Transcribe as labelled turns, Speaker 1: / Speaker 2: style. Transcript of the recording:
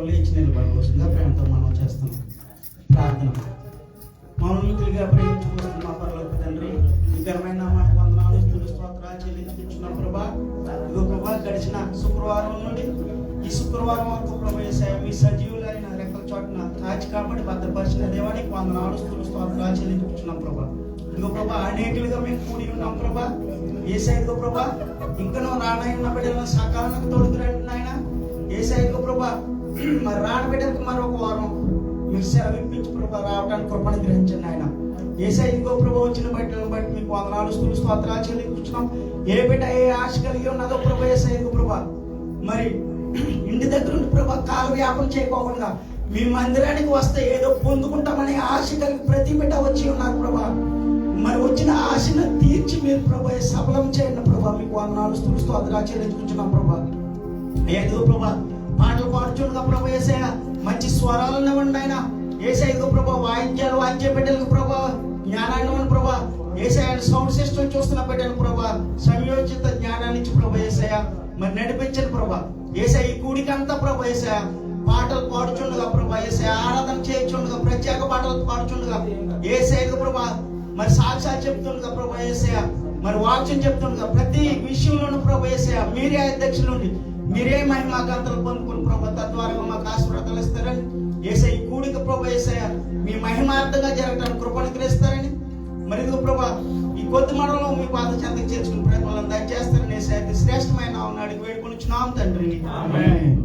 Speaker 1: లేచి నిలబడవలసిందిగా ప్రేమతో మనం చేస్తున్నాం. ప్రార్థన. మౌనమితులుగా ప్రేమించుకుంటున్న మా పరలోక తండ్రి, ఈ ఘనమైన మాట వందనాలు స్తుతులు స్తోత్రాలు చెల్లించుకుంటున్నాం ప్రభా. ఇదిగో ప్రభా, గడిచిన శుక్రవారం నుండి ఈ శుక్రవారం వరకు ప్రభా యేసయ్య మీ సజీవులైన రెక్కల చోటున కాచి కాబట్టి భద్రపరిచిన దేవానికి వందనాలు స్తుతులు స్తోత్రాలు చెల్లించుకుంటున్నాం ప్రభా. ఇదిగో ప్రభా, అనేకులుగా మేము కూడి ఉన్నాం ప్రభా. యేసయ్య ఇదిగో ప్రభా, ఇంకనూ రానయ్యున్న బిడ్డలను సకాలంలో తోడుకురండి నాయన. యేసయ్య ఇదిగో ప్రభా, మరి రాని బిడ్డలకు మరొక వారం మీరు సెలవిప్పించి ప్రభా రావడానికి కృపను గ్రహించండి ఆయన. యేసయ్య ఇదిగో ప్రభా, వచ్చిన బిడ్డలను బట్టి మీకు వందనాలు స్తుతులు స్తోత్రాలు చెల్లించుకుంటున్నాం. ఏ బిడ్డ ఏ ఆశ కలిగి ఉన్నదో ప్రభా యేసయ్య ఇదిగో ప్రభా, మరి ఇంటి దగ్గర ఉండి ప్రభా కాల వ్యాపం చేయకోకుండా మీ మందిరానికి వస్తే ఏదో పొందుకుంటామని ఆశ కలిగి ప్రతి బిడ్డ వచ్చి ఉన్నారు ప్రభా. మరి వచ్చిన ఆశను తీర్చి మీరు ప్రభా సఫలం చేయండి ప్రభా. మీకు వందనాలు స్తుతులు స్తోత్రాలు చెల్లించుకుంటున్నాం ప్రభా. ఏదో ప్రభా, పాటలు పాడుచుండగా ప్రభా యేసయ్య మంచి స్వరాలను ఇవ్వండి ఆయన. యేసయ్య ఇదిగో ప్రభా, వాయిద్యాలు వాయించే బిడ్డలకు ప్రభా జ్ఞానాన్ని ఇవ్వండి ప్రభా. యేసయ్య సౌండ్ సిస్టమ్ చూస్తున్న బిడ్డలు ప్రభా సంయోజిత జ్ఞానాన్ని ఇచ్చి ప్రభా యేసయ్య మరి నడిపించండి ప్రభా. యేసయ్య ఈ కూడికంతా ప్రభా యేసయ్య పాటలు పాడుచుండగా ప్రభా యేసయ్య ఆరాధన చేయించుండగా ప్రత్యేక పాటలు పాడుచుండగా యేసయ్య ప్రభా మరి సాక్ష్యాలు చెప్తుండగా ప్రభా యేసయ్య మరి వాక్యం చెప్తుండగా ప్రతి విషయంలోనూ ప్రభా యేసయ్య మీరే అధ్యక్షులు నుండి మీరే మహిమాకాంతలు పొందుకుని ప్రభా తద్వారా మాకు ఆశీర్వాదాలు ఇస్తారని యేసయ్య ఈ కూడిక ప్రభా యేసయ్య మీ మహిమార్థంగా జరగడానికి కృపను గ్రహిస్తారని మరి ఇదిగో ప్రభా ఈ కొద్ది మనలో మీ పాద చెంతకు చేర్చుకుని ప్రయత్నాలను దయచేస్తారని యేసయ్య శ్రేష్టమైన నామమున అడిగి వేడుకొనుచున్నాం తండ్రి. ఆమేన్.